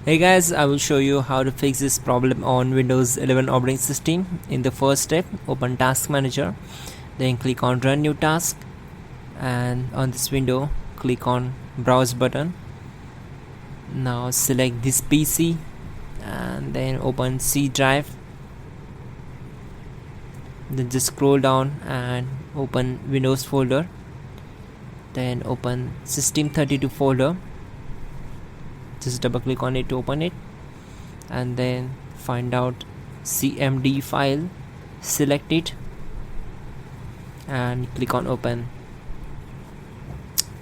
Hey guys, I will show you how to fix this problem on Windows 11 operating system. In the first step, open Task Manager, then click on Run New Task, and on this window click on Browse button. Now select this PC and then open C drive, then just scroll down and open Windows folder, then open System32 folder. Just double click on it to open it, and then find out cmd file, select it and click on open.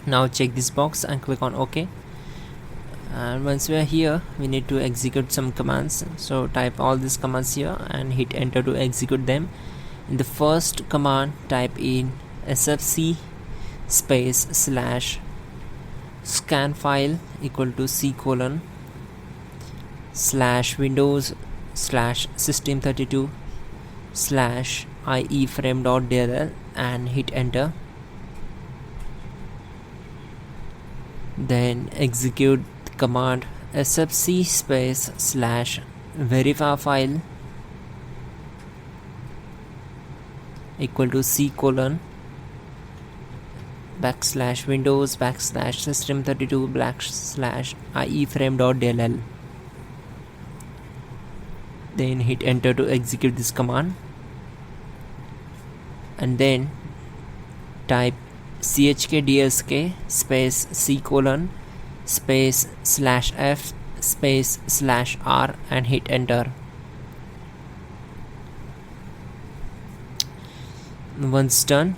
Now check this box and click on OK. And once we are here, we need to execute some commands, so type all these commands here and hit enter to execute them. In the first command, type in sfc space slash scan file equal to c:/ windows system32 /iframe.dll and hit enter. Then execute the command sfc space slash verify file equal to c:/ /windows /system32 /iframe.dll. Then hit enter to execute this command, and then type chkdsk space c:/ space /f space /r and hit enter. Once done,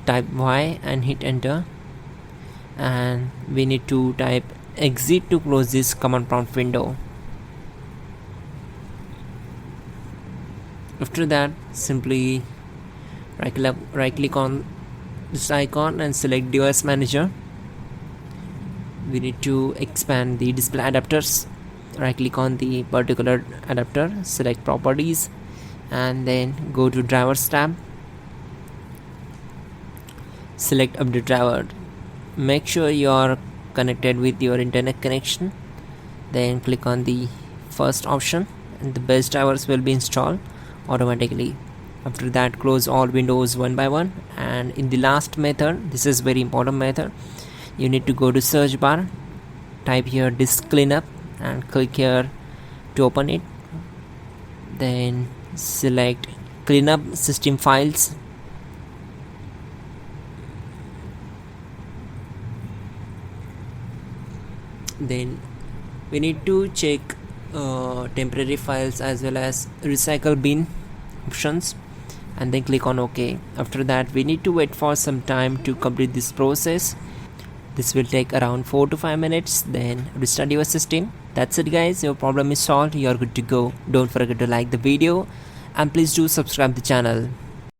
type y and hit enter, and we need to type exit to close this command prompt window. After that, simply right click on this icon and select device manager. We need to expand the display adapters. Right click on the particular adapter, select properties, and then go to drivers tab. Select update driver. Make sure you are connected with your internet connection. Then click on the first option and the best drivers will be installed automatically. After that, close all windows one by one, and in the last method, this is very important method, you need to go to search bar, type here disk cleanup and click here to open it. Then select cleanup system files. Then we need to check temporary files as well as recycle bin options, and then click on OK. After that, we need to wait for some time to complete this process. This will take around 4 to 5 minutes. Then restart your system. That's it guys, your problem is solved. You are good to go. Don't forget to like the video and please do subscribe the channel.